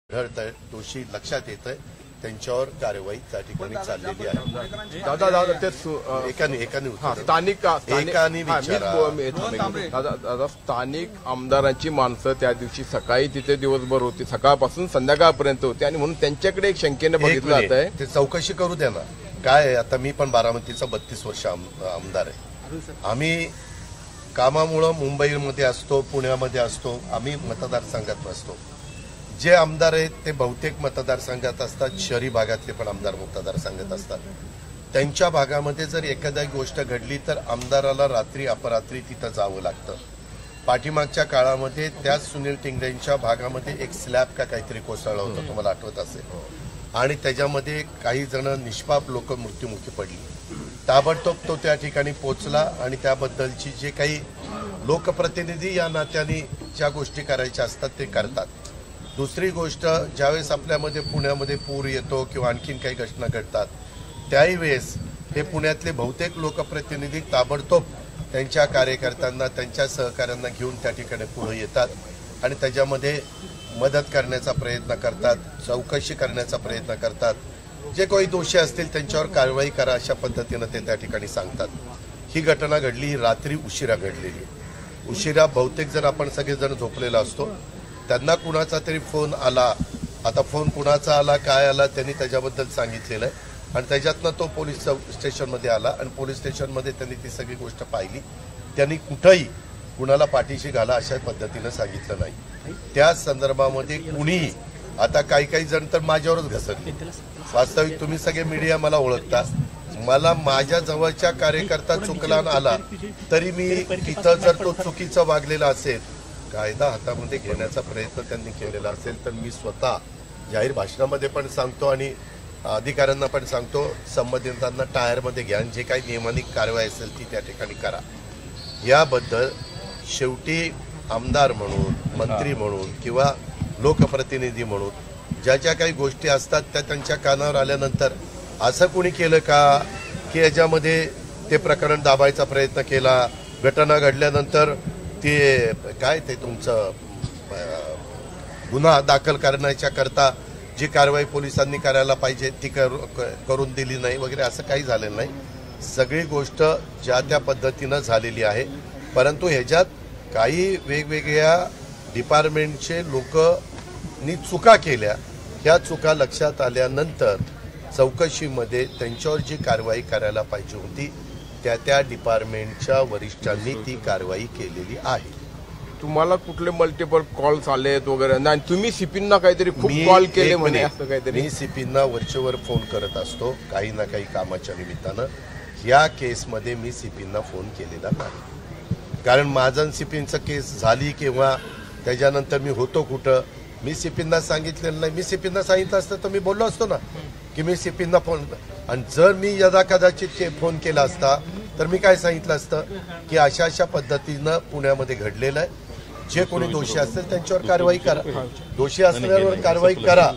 आढळतंय, दोषी लक्षात येतंय, त्यांच्यावर कारवाई त्या ठिकाणी चाललेली आहे. दादा ते एकाने स्थानिक विचारा. स्थानिक आमदारांची माणसं त्या दिवशी सकाळी तिथे दिवसभर होती, सकाळपासून संध्याकाळपर्यंत होती आणि म्हणून त्यांच्याकडे एक शंकेने बघितलं जात आहे. ते चौकशी करू द्या ना. काय आहे, आता मी पण बारामतीचा 32 वर्ष आमदार आहे. आम्ही कामामुळं मुंबईमध्ये असतो, पुण्यामध्ये असतो, आम्ही मतदारसंघात नसतो. जे आमदार आहेत ते बहुतेक मतदारसंघात असतात, शहरी भागातले पण आमदार मतदारसंघात असतात. त्यांच्या भागामध्ये जर एखादी गोष्ट घडली तर आमदाराला रात्री अपरात्री तिथं जावं लागतं. पाठीमागच्या काळामध्ये त्याच सुनील टिंगरेंच्या भागामध्ये एक स्लॅब का काहीतरी कोसळलं होतं, तुम्हाला आठवत असेल, आणि त्याच्यामध्ये काही जण निष्पाप लोक मृत्युमुखी पडली. ताबडतोब तो त्या ठिकाणी पोचला आणि त्याबद्दलची जे काही लोकप्रतिनिधी या नात्याने ज्या गोष्टी करायच्या असतात ते करतात. दुसरी गोष्ट, ज्यावेळेस आपल्यामध्ये पुण्यामध्ये पूर येतो किंवा आणखीन काही घटना घडतात त्याही वेळेस हे पुण्यातले बहुतेक लोकप्रतिनिधी ताबडतोब त्यांच्या कार्यकर्त्यांना, त्यांच्या सहकाऱ्यांना घेऊन त्या ठिकाणी पुढे येतात आणि त्याच्यामध्ये मदत करण्याचा प्रयत्न करतात, चौकशी करण्याचा प्रयत्न करतात. जे काही दोषी असतील त्यांच्यावर कारवाई करा अशा पद्धतीनं ते त्या ठिकाणी सांगतात. ही घटना घडली, ही रात्री उशिरा घडलेली. उशिरा बहुतेक जण आपण सगळेजण झोपलेला असतो, त्यांना कुणाचा तरी फोन आला. आता फोन कुणाचा आला, काय आला, त्यांनी त्याच्याबद्दल सांगितलेलं आहे आणि त्याच्यातनं तो पोलीस स्टेशनमध्ये आला आणि पोलीस स्टेशनमध्ये त्यांनी ती सगळी गोष्ट पाहिली. त्यांनी कुठंही कुणाला पाठीशी घाला अशा पद्धतीनं सांगितलं नाही. त्या संदर्भामध्ये कुणीही, आता काही जण तर माझ्यावरच घसरले. वास्तविक तुम्ही सगळे मीडिया मला ओळखता, मला माझ्या जवळच्या कार्यकर्ता चुकला आला तरी मी तिथं जर तो चुकीचा वागलेला असेल, कायदा हातामध्ये घेण्याचा प्रयत्न त्यांनी केलेला असेल तर मी स्वतः जाहीर भाषणामध्ये पण सांगतो आणि अधिकाऱ्यांना पण सांगतो, संबंधितांना टायरमध्ये घ्या आणि जे काही नियमानिक कारवाई असेल ती त्या ठिकाणी करा. याबद्दल शेवटी आमदार म्हणून, मंत्री म्हणून किंवा लोकप्रतिनिधी म्हणून ज्या ज्या काही गोष्टी असतात त्या त्यांच्या कानावर आल्यानंतर असं कोणी केलं का की याच्यामध्ये ते प्रकरण दाबायचा प्रयत्न केला, घटना घडल्यानंतर ते काय ते तुमचं गुन्हा दाखल करण्याच्या करता जी कारवाई पोलिसांनी करायला पाहिजे ती करून दिली नाही वगैरे, असं काही झालेलं नाही. सगळी गोष्ट ज्या त्या पद्धतीनं झालेली आहे. परंतु ह्याच्यात काही वेगवेगळ्या डिपार्टमेंटचे लोकांनी चुका केल्या. ह्या चुका लक्षात आल्यानंतर चौकशीमध्ये त्यांच्यावर जी कारवाई करायला पाहिजे होती त्या त्या डिपार्टमेंटच्या वरिष्ठांनी ती कारवाई केलेली आहे. तुम्हाला कुठले मल्टिपल कॉल्स आलेत वगैरे आणि तुम्ही सीपींना काहीतरी खूप कॉल केले म्हणे, असं काहीतरी? मी सीपींना वरचेवर फोन करत असतो काही ना काही कामाच्या निमित्तानं. या केसमध्ये मी सीपींना फोन केलेला नाही, कारण माझं सीपींचं केस झाली किंवा त्याच्यानंतर मी होतो कुठं मी सीपींना सांगितलेलं नाही. मी सीपींना सांगितलं असतं तर मी बोललो असतो ना की मी सीपींना फोन, आणि जर मी यदा कदाचित फोन केला असता तर मी काय सांगितलं असतं की अशा अशा पद्धतीनं पुण्यामध्ये घडलेलं आहे, जे कोणी दोषी असतील त्यांच्यावर कारवाई करा, दोषी असल्यावर कारवाई करा,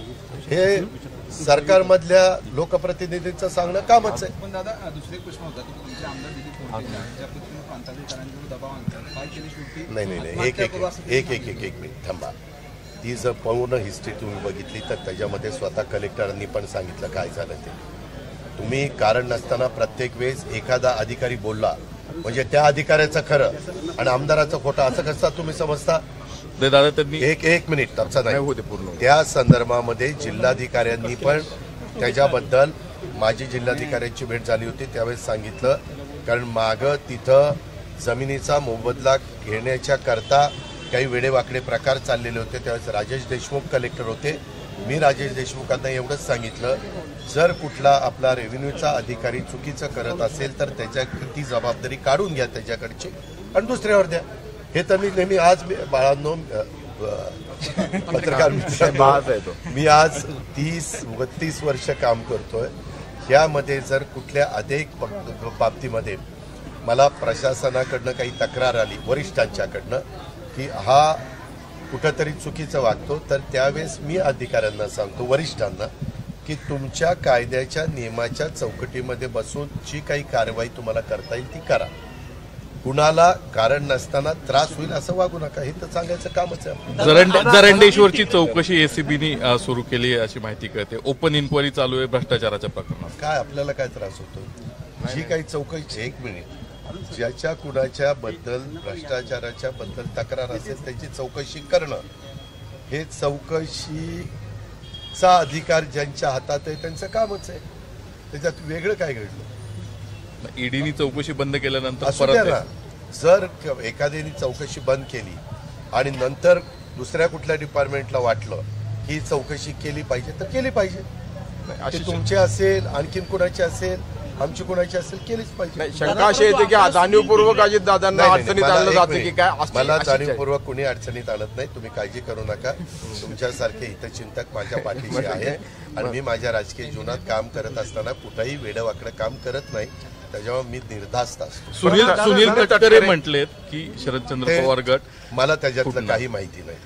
हे सरकारमधल्या लोकप्रतिनिधींचं सांगणं कामच आहे. पण दादा, दुसरे प्रश्न होता की तुमचे आमदार दिलीप कोंडके ज्या पद्धतीने प्रांताधिकाऱ्यांवर दबाव आणतात, काय केली शेवटी? नाही, एक मिनिट थांबा. ती जर पूर्ण हिस्ट्री तुम्ही बघितली तर त्याच्यामध्ये स्वतः कलेक्टरांनी पण सांगितलं काय झालं ते. तुम्ही कारण नसताना प्रत्येक वेळेस एखादा अधिकारी बोलला म्हणजे त्या अधिकाऱ्याचं खरं आणि आमदाराचं खोटं असं कसं तुम्ही समजता? दादा त्यांनी एक मिनिट तसं नाही होते पूर्ण. त्या संदर्भामध्ये जिल्हाधिकाऱ्यांनी पण त्याच्याबद्दल, माझी जिल्हाधिकाऱ्यांची भेट झाली होती त्यावेळेस सांगितलं, कारण मागं तिथं जमिनीचा मोबदला घेण्याच्या करता काही वेडेवाकडे प्रकार चाललेले होते. त्यावेळेस राजेश देशमुख कलेक्टर होते. मी राजेश देशमुखांना एवढंच सांगितलं, जर कुठला आपला रेव्हेन्यूचा अधिकारी चुकीचं करत असेल तर त्याच्या ती जबाबदारी काढून घ्या त्याच्याकडची आणि दुसऱ्यावर द्या. हे तर मी नेहमी, आज बाळांनो पत्रकार मी आज 30-32 वर्ष काम करतोय. यामध्ये जर कुठल्या अनेक बाबतीमध्ये मला प्रशासनाकडनं काही तक्रार आली वरिष्ठांच्याकडनं की हा कुठंतरी चुकीचं वागतो, तर त्यावेळेस मी अधिकाऱ्यांना सांगतो, वरिष्ठांना, की तुमच्या कायद्याच्या नियमाच्या चौकटीमध्ये बसून जी काही कारवाई तुम्हाला करता येईल ती करा. कुणाला कारण नसताना त्रास होईल असं वागू नका, हे तर सांगायचं कामच आहे. जरंडेश्वरची चौकशी एसीबीनी सुरू केली अशी माहिती कळते. ओपन इन्क्वायरी चालू आहे भ्रष्टाचाराच्या प्रकरणात. काय आपल्याला काय त्रास होतो? जी काही चौकशी, एक मिनिट, ज्याच्या कुणाच्या बद्दल भ्रष्टाचाराच्या बद्दल तक्रार असेल त्याची चौकशी करणं, हे चौकशीचा अधिकार ज्यांच्या हातात आहे त्यांचं कामच आहे. त्याच्यात वेगळं काय घडलं? ईडीनी चौकशी बंद केल्यानंतर असू द्या परत ना. जर एखाद्याने चौकशी बंद केली आणि नंतर दुसऱ्या कुठल्या डिपार्टमेंटला वाटलं ही चौकशी केली पाहिजे तर केली पाहिजे. ते तुमचे असेल, आणखीन कुणाची असेल, आमची कुणाची असेल, केलीच पाहिजे. नाही, शंका अशी येते की जाणीवपूर्वक अजितदादांना अडचणीत आणलं जाते की काय मला जाणीवपूर्वक कुणी अडचणीत आणत नाही. तुम्ही काळजी करू नका. तुमच्यासारखे हितचिंतक माझ्या पाठीशी आहे आणि मी माझ्या राजकीय जीवनात काम करत असताना कुठेही वेडवाकडं काम करत नाही. त्याच्यामुळे मी निर्धास्त असतो. सुनील तटकरे म्हटलेत की शरदचंद्र पवार गट, मला त्याच्यातलं काही माहिती नाही.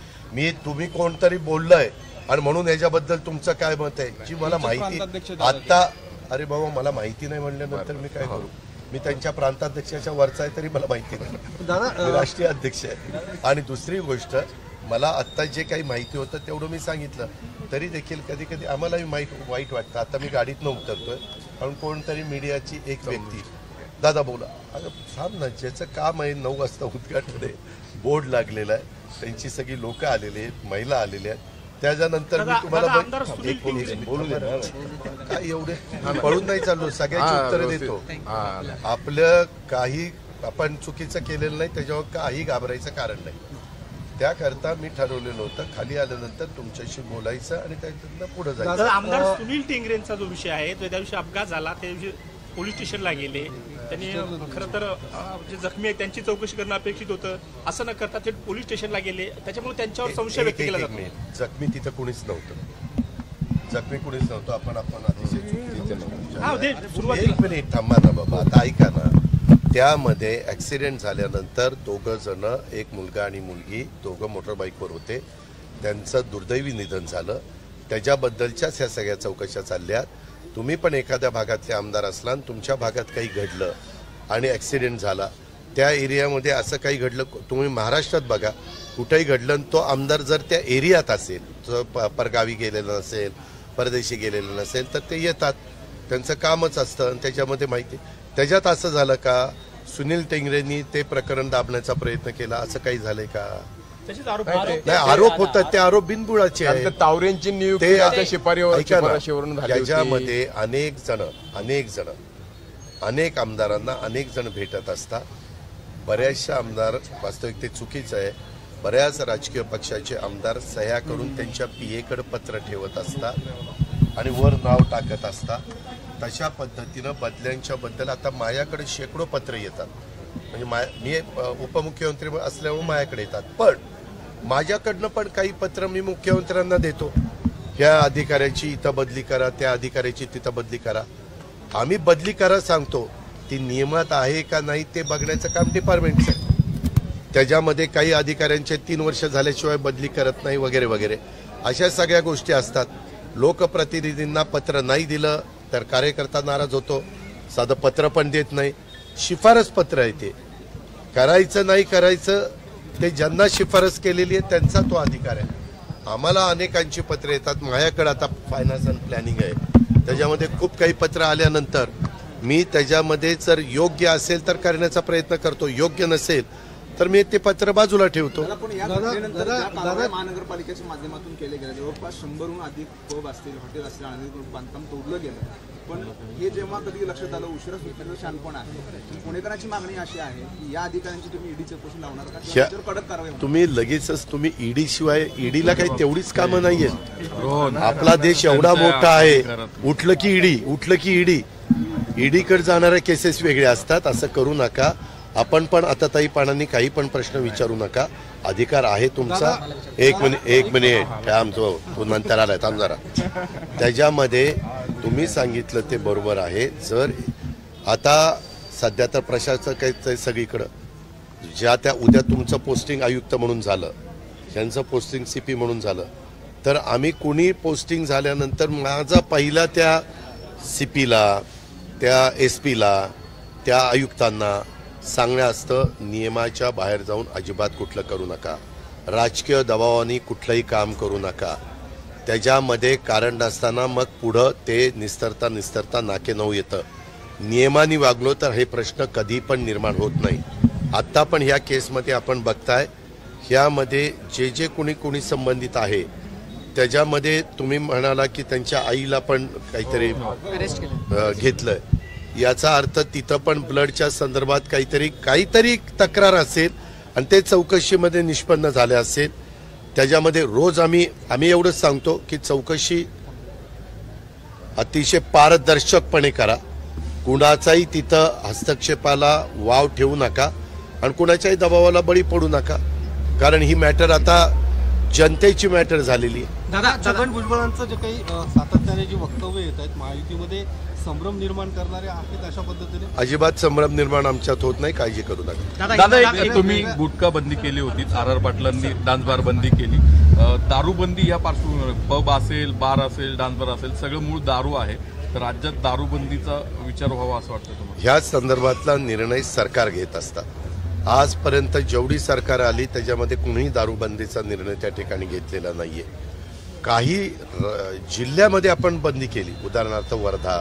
तुम्ही कोणतरी बोललंय आणि म्हणून याच्याबद्दल तुमचं काय मत आहे जी मला माहिती आता, अरे बाबा मला माहिती नाही म्हणल्यानंतर मी काय करू? मी त्यांच्या प्रांताध्यक्षाच्या वरचा आहे तरी मला माहिती नाही. मी राष्ट्रीय अध्यक्ष आहे. आणि दुसरी गोष्ट, मला आत्ता जे काही माहिती होतं तेवढं मी सांगितलं. तरी देखील कधी कधी आम्हालाही वाईट वाटतं. आता मी गाडीतनं उतरतोय कारण कोणतरी मीडियाची एक व्यक्ती, दादा बोला, अगं थांब ना, ज्याचं काम आहे 9 वाजता उद्घाटन आहे, बोर्ड लागलेला आहे, त्यांची सगळी लोक आलेली आहेत, महिला आलेल्या आहेत. त्याच्यानंतर मी तुम्हाला बोलू दे, काय एवढे पळून नाही चाललो, सगळ्यांची उत्तरं देतो. आपलं काही आपण चुकीचं केलेलं नाही, त्याच्यावर काही घाबरायचं कारण नाही. त्याकरता मी ठरवलेलं होतं खाली आल्यानंतर तुमच्याशी बोलायचं आणि त्याच्यातनं पुढे जायचं. आमदार सुनील टिंगरेंचा जो विषय आहे तो त्या दिवशी अपघात झाला, त्या दिवशी पोलीस स्टेशनला गेले. त्यांनी खरं तर जे जखमी आहेत त्यांची चौकशी करणं अपेक्षित होतं. असं न करता ते पोलीस स्टेशनला गेले, त्याच्यामुळे त्यांच्यावर संशय व्यक्त केला जातो. जखमी तिथं कुणीच नव्हतं. जखमी कुणीच नव्हतं. आपण अतिशय एक मिनिट थांबा ना बाबा, आता ऐका ना. त्यामध्ये ऍक्सिडेंट झाल्यानंतर 2 जण, एक मुलगा आणि मुलगी, दोघं मोटरबाईकवर होते. त्यांचं दुर्दैवी निधन झालं. त्याच्याबद्दलच्याच ह्या सगळ्या चौकशा चालल्यात. तुम्ही पण एखाद्या भागातले आमदार असला आणि तुमच्या भागात काही घडलं आणि ऍक्सिडेंट झाला, त्या एरियामध्ये असं काही घडलं, तुम्ही महाराष्ट्रात बघा कुठेही घडलं, तो आमदार जर त्या एरियात असेल, परगावी गेलेला नसेल, परदेशी गेलेलं नसेल, तर ते येतात. त्यांचं कामच असतं आणि त्याच्यामध्ये माहिती. त्याच्यात असं झालं का सुनील टिंगरेंनी ते प्रकरण दाबण्याचा प्रयत्न केला, असं काही झालंय का? नाही, आरोप होतात, ते आरोप बिनबुडाचे आहेत. तावरेंची नियुक्ती शिफारशीवरून झाली. त्याच्यामध्ये अनेक आमदारांना अनेक जण भेटत असतात. बऱ्याचशा आमदार, वास्तविक ते चुकीचं आहे, बऱ्याच राजकीय पक्षाचे आमदार सह्या करून त्यांच्या पीएकडे पत्र ठेवत असतात आणि वर नाव टाकत असतात. तशा पद्धतीनं बदल्यांच्या बद्दल आता माझ्याकडे शेकडो पत्र येतात. म्हणजे मी उपमुख्यमंत्री असल्यामुळे माझ्याकडे येतात. पण माझ्याकडनं पण काही पत्र मी मुख्यमंत्र्यांना देतो, ह्या अधिकाऱ्याची इथं बदली करा, त्या अधिकाऱ्याची तिथं बदली करा. आम्ही बदली करा सांगतो, ती नियमात आहे का नाही ते बघण्याचं काम डिपार्टमेंटचं आहे. त्याच्यामध्ये काही अधिकाऱ्यांचे 3 वर्ष झाल्याशिवाय बदली करत नाही वगैरे वगैरे, अशा सगळ्या गोष्टी असतात. लोकप्रतिनिधींना पत्र नाही दिलं तर कार्यकर्ता नाराज होतो. साधं पत्र पण देत नाही, शिफारस पत्र आहे. ते करायचं नाही करायचं ते ज्यांना शिफारस केलेली आहे त्यांचा तो अधिकार आहे. आम्हाला अनेकांची पत्र येतात. माझ्याकडे आता फायनान्स अँड प्लॅनिंग आहे, त्याच्यामध्ये खूप काही पत्र आल्यानंतर मी त्याच्यामध्ये जर योग्य असेल तर करण्याचा प्रयत्न करतो, योग्य नसेल तर मी ते पत्र बाजूला ठेवतो. महानगरपालिकेच्या माध्यमातून केले गेले जवळपास 100हून अधिक पब असतील, हॉटेल असतील, अनधिकृत बांधकाम तोडलं गेलं. पण हे जेव्हा कधी लक्षात आलं, उशिरा सुटण्याचं शानपण आहे. पुणेकरांची मागणी अशी आहे की या अधिकाऱ्यांची तुम्ही ईडी चौकशी लावणार का, कडक कारवाई? तुम्ही लगेचच तुम्ही ईडी शिवाय, ईडीला काही तेवढीच कामं नाहीयेत. आपला देश एवढा मोठा आहे, उठलं की ईडी, ईडीकडे जाणाऱ्या केसेस वेगळ्या असतात. असं करू नका. आपण पण आता ताई पानांनी काही पण प्रश्न विचारू नका, अधिकार आहे तुमचा. एक मिनिट आमचं तू नंतर आलाय, थांब जरा. त्याच्यामध्ये तुम्ही सांगितलं ते बरोबर आहे. जर आता सध्या तर प्रशासक आहे सगळीकडं, ज्या त्या उद्या तुमचं पोस्टिंग आयुक्त म्हणून झालं, त्यांचं पोस्टिंग सीपी म्हणून झालं, तर आम्ही कोणी पोस्टिंग झाल्यानंतर माझा पहिला त्या सीपीला, त्या एसपीला, त्या आयुक्तांना सांगणं असतं, नियमाच्या बाहेर जाऊन अजिबात कुठलं करू नका, राजकीय दबावाने कुठलंही काम करू नका, त्याच्यामध्ये कारण नसताना मग पुढं ते निस्तरता नाके नऊ येतं. नियमाने वागलो तर हे प्रश्न कधी पण निर्माण होत नाही. आत्ता पण ह्या केसमध्ये आपण बघताय, ह्यामध्ये जे कोणी संबंधित आहे त्याच्यामध्ये तुम्ही म्हणाला की त्यांच्या आईला पण काहीतरी घेतलंय, याचा अर्थ तिथं पण ब्लडच्या संदर्भात काहीतरी तक्रार असेल आणि ते चौकशीमध्ये निष्पन्न झाले असेल. त्याच्यामध्ये रोज आम्ही एवढंच सांगतो की चौकशी अतिशय पारदर्शकपणे करा, कुणाचाही तिथं हस्तक्षेपाला वाव ठेवू नका आणि कुणाच्याही दबावाला बळी पडू नका, कारण ही मॅटर आता जनतेची मॅटर झालेली आहे. दादा छगन भुजबळांचं जे काही सातत्याने जी वक्तव्य येत आहेत महायुतीमध्ये संभ्रम निर्माण करणारे आहेत, अशा पद्धतीने अजिबात संभ्रम निर्माण आमच्यात होत नाही, काळजी करू नका. दादा एक तुम्ही गुटखा बंदी केली होती, आर पाटलांनी डान्स बार बंदी केली, दारूबंदी या पार्श्वभूमीवर पब असेल, बार असेल, डान्स बार असेल, सगळं मूळ दारू आहे, तर राज्यात दारूबंदीचा विचार व्हावा असं वाटतं तुम्हाला? ह्या संदर्भातला निर्णय सरकार घेत असतात. आजपर्यंत जेवढी सरकार आली त्याच्यामध्ये कुणीही दारूबंदीचा निर्णय त्या ठिकाणी घेतलेला नाहीये. काही जिल्ह्यामध्ये आपण बंदी केली, उदाहरणार्थ वर्धा,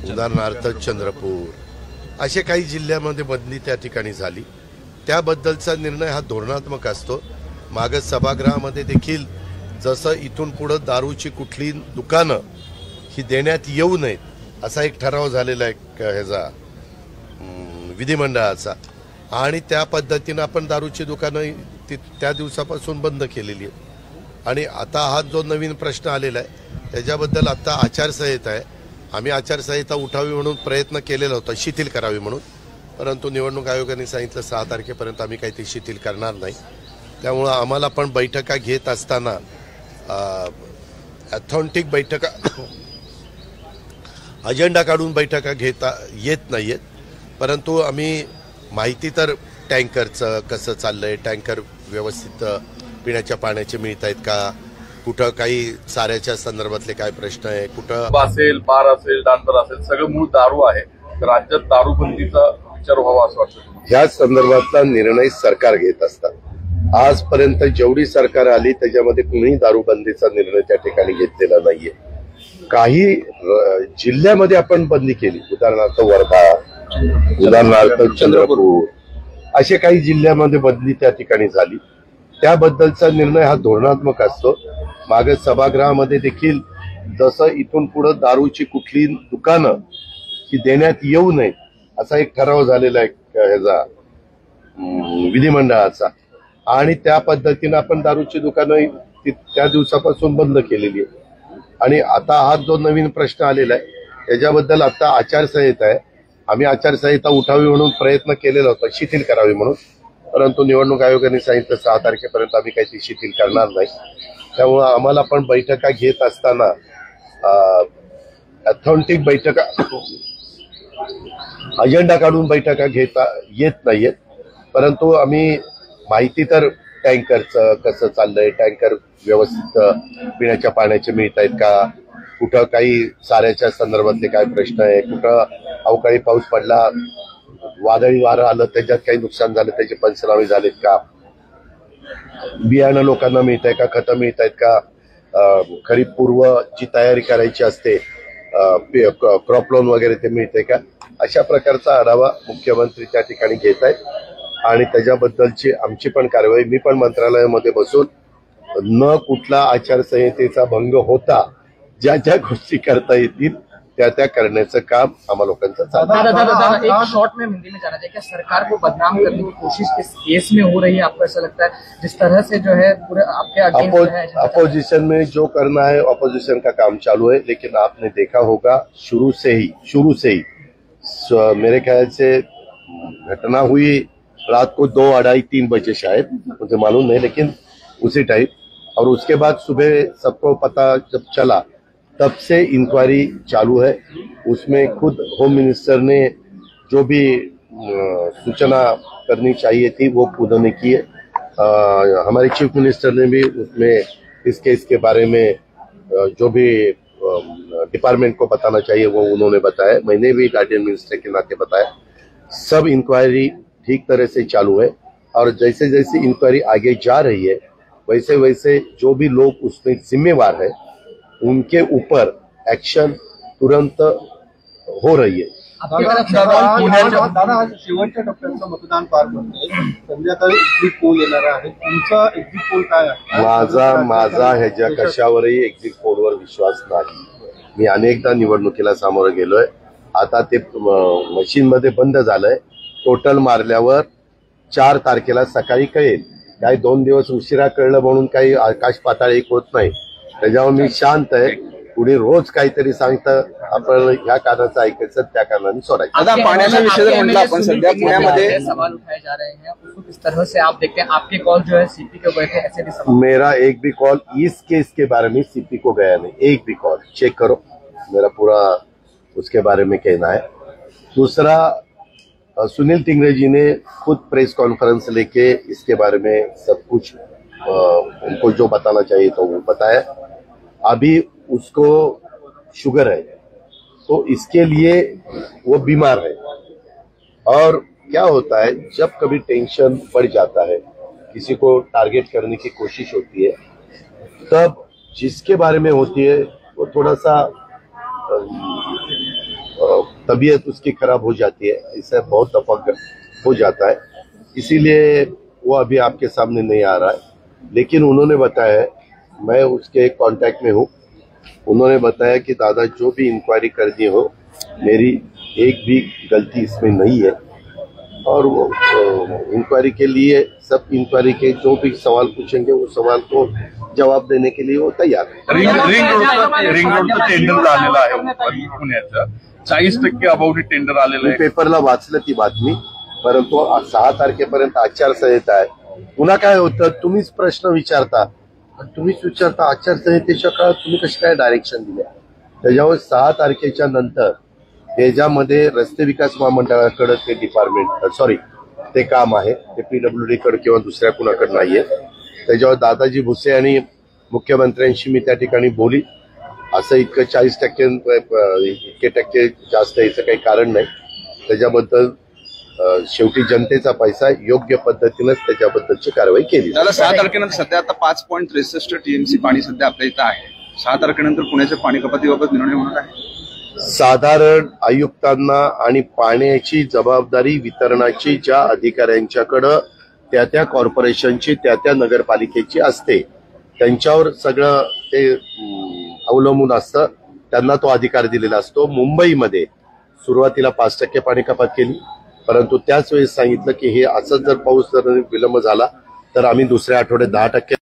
उदाहरणार्थ चंद्रपूर, असे काही जिल्ह्यामध्ये बंदी त्या ठिकाणी झाली. त्याबद्दलचा निर्णय हा धोरणात्मक असतो. मागं सभागृहामध्ये देखील जसं इथून पुढं दारूची कुठली दुकानं ही देण्यात येऊ नयेत असा एक ठराव झालेला आहे ह्याचा विधिमंडळाचा, आणि त्या पद्धतीनं आपण दारूची दुकानं त्या दिवसापासून बंद केलेली आहेत. आणि आता हा जो नवीन प्रश्न आलेला आहे त्याच्याबद्दल आता आचारसंहिता आहे. आम्ही आचारसंहिता उठावी म्हणून प्रयत्न केलेला होता, शिथिल करावी म्हणून, परंतु निवडणूक आयोगाने सांगितलं 6 तारखेपर्यंत आम्ही काही ते शिथिल करणार नाही. त्यामुळं आम्हाला पण बैठका घेत असताना ऑथेंटिक बैठका अजेंडा काढून बैठका घेता येत नाहीयेत. परंतु आम्ही माहिती तर टँकरचं कसं चाललंय, टँकर व्यवस्थित पिण्याच्या पाण्याचे मिळत आहेत का, कुठं काही चाऱ्याच्या संदर्भातले काय प्रश्न आहे, कुठं असेल, बार असेल, डान्स बार असेल, सगळं मूळ दारू आहे, तर राज्यात दारूबंदीचा विचार व्हावा असं वाटतं? ह्या संदर्भातला निर्णय सरकार घेत असतात. आजपर्यंत जेवढी सरकार आली त्याच्यामध्ये कुणीही दारूबंदीचा निर्णय त्या ठिकाणी घेतलेला नाहीये. काही जिल्ह्यामध्ये आपण बंदी केली, उदाहरणार्थ वर्धा, उदाहरणार्थ चंद्रपूर, असे काही जिल्ह्यामध्ये बंदी त्या ठिकाणी झाली. त्याबद्दलचा निर्णय हा धोरणात्मक असतो. मागे सभागृहामध्ये देखील जसं इथून पुढे दारूची कुठली दुकानं ही देण्यात येऊ नयेत असा एक ठराव झालेला आहे ह्याचा विधिमंडळाचा, आणि त्या पद्धतीनं आपण दारूची दुकानं त्या दिवसापासून बंद केलेली आहे. आणि आता हा जो नवीन प्रश्न आलेला आहे त्याच्याबद्दल आता आचारसंहिता आहे. आम्ही आचारसंहिता उठावी म्हणून प्रयत्न केलेला होता, शिथिल करावी म्हणून, परंतु निवडणूक आयोगाने सांगितलं 6 तारखेपर्यंत आम्ही काही ती शिथिल करणार नाही. त्यामुळं आम्हाला पण बैठका घेत असताना ऑथेंटिक बैठका अजेंडा काढून बैठका घेता येत नाहीयेत. परंतु आम्ही माहिती तर टँकरचं कसं चाललंय, टँकर व्यवस्थित पिण्याच्या पाण्याचे मिळत आहेत का, कुठं काही चाऱ्याच्या संदर्भातले काय प्रश्न आहे, कुठं अवकाळी पाऊस पडला, वादळी वारं आलं, त्याच्यात काही नुकसान झालं, त्याचे पंचनामे झालेत का, बियाणं लोकांना मिळत आहे का, खतं मिळत आहेत का, खरीप पूर्व जी तयारी करायची असते क्रॉप लोन वगैरे ते मिळते का, अशा प्रकारचा आढावा मुख्यमंत्री त्या ठिकाणी घेत आहेत. आणि त्याच्याबद्दलची आमची पण कारवाई, मी पण मंत्रालयामध्ये बसून न कुठला आचारसंहितेचा भंग होता ज्या ज्या गोष्टी करता येतील त्या करण्याचं काम आम्हा लोकांचं चालू है। दादा एक शॉर्ट में हिंदी में जाना चाहिए, क्या सरकार को बदनाम करने की कोशिश इस केस में हो रही है? आपको ऐसा लगता है जिस तरह से जो है पूरे आपके अगेंस्ट अपोजिशन में जो करना है अपोजिशन का काम चालू है, लेकिन आपने देखा होगा शुरू से ही मेरे ख्याल से घटना हुई रात को 2, 2:30, 3 बजे शायद, मुझे मालूम नहीं, लेकिन उसी टाइम, और उसके बाद सुबह सबको पता जब चला तब से इंक्वायरी चालू है। उसमें खुद होम मिनिस्टर ने जो भी सूचना करनी चाहिए थी वो उन्होंने की है। हमारे चीफ मिनिस्टर ने भी उसमें इस केस के बारे में जो भी डिपार्टमेंट को बताना चाहिए वो उन्होंने बताया। मैंने भी गार्डियन मिनिस्टर के नाते बताया। सब इंक्वायरी ठीक तरह से चालू है और जैसे जैसे इंक्वायरी आगे जा रही है वैसे वैसे जो भी लोग उसमें जिम्मेवार है उनके ऊपर एक्शन तुरंत हो रही है। दादा आज शेवटच्या टप्प्याचं मतदान पार पडतंय, संध्याकाळी एक्झिट पोल येणार आहे, तुमचा एक्झिट पोल काय आहे? माझा ह्याच्या कशावरही एक्झिट पोलवर विश्वास नाही। मी अनेकदा निवडणुकीला सामोरं गेलोय, आता ते मशीन मध्ये बंद झालंय। टोटल मारल्यावर 4 तारखेला सकाळी कळेल। काही 2 दिवस उशिरा कळलं म्हणून काही आकाश पाताळ एक होत नाही, त्याच्यावर मी शांत आहे। पुढे रोज काहीतरी सांगतं, आपण ह्या कारणाचं ऐकायचं, त्या कारणाने सोडायचं। आता पाण्याचा विषय जर म्हटलं आपण सध्या पुण्यामध्ये सवाल उठाए जा रहे हैं, उसको किस तरह से आप देखते हैं? आपके कॉल जो है सीपी को गए थे, ऐसे भी सवाल। मेरा एक भी कॉल इस केस के बारे में सीपी को गया नहीं, एक भी कॉल चेक करो, मेरा पूरा उसके बारे में कहना है। दूसरा, सुनील टिंगरे जी ने खुद प्रेस कॉन्फ्रेंस लेके इसके बारे में सब कुछ उनको जो बताना चाहिए तो वो बताया। अभी उसको शुगर है तो इसके लिए वो बीमार है। और क्या होता है, जब कभी टेंशन बढ़ जाता है, किसी को टारगेट करने की कोशिश होती है, तब जिसके बारे में होती है वो थोड़ा सा तबीयत उसकी खराब हो जाती है, इससे बहुत दफा हो जाता है, इसीलिए वो अभी आपके सामने नहीं आ रहा है। लेकिन उन्होंने बताया है, मैं उसके कांटेक्ट में हूँ, उन्होंने बताया कि दादा जो भी इंक्वायरी करनी हो, मेरी एक भी गलती इसमें नहीं है और वो इंक्वायरी के लिए सब इंक्वायरी के जो भी सवाल पूछेंगे वो सवाल को जवाब देने के लिए वो तैयार है। रिंग रोडचं टेंडर आलेलं आहे पुण्याचं, 40% अबाउट टेंडर आलेलं आहे। पेपरला वाचलं ती बातमी, परंतु 6 तारखेपर्यंत आचारसंहिता आहे। पुन्हा काय होतं, तुम्हीच प्रश्न विचारता, तुम्हीच विचारता आचारसंहितेच्या काळात तुम्ही कशी काय डायरेक्शन दिल्या, त्याच्यावर 6 तारखेच्या नंतर त्याच्यामध्ये रस्ते विकास महामंडळाकडे ते डिपार्टमेंट ते काम आहे, ते PWD कडे किंवा दुसऱ्या कुणाकडे नाहीये। त्याच्यावर दादाजी भुसे आणि मुख्यमंत्र्यांशी मी त्या ठिकाणी बोली, असं इतकं 40% जास्त याचं काही कारण नाही। त्याच्याबद्दल शेवटी जनतेचा पैसा योग्य पद्धतीनेच त्याच्याबद्दलची कारवाई केली। त्याला 6 तारखेनंतर सध्या आता 5.63 TMC पाणी सध्या आपल्या इथं आहे। 6 तारखेनंतर पुण्याच्या पाणी कपातीबाबत निर्णय होणार आहे। साधारण आयुक्तांना आणि पाण्याची जबाबदारी वितरणाची ज्या अधिकाऱ्यांच्याकडं त्या कॉर्पोरेशनची त्या नगरपालिकेची असते, त्यांच्यावर सगळं ते अवलंबून असतं, त्यांना तो अधिकार दिलेला असतो। मुंबईमध्ये सुरुवातीला 5% पाणी कपात केली, परंतु त्याच वेळेस सांगितलं की हे असंच जर पाऊस जर विलंब झाला तर आम्ही दुसऱ्या आठवड्यात 10%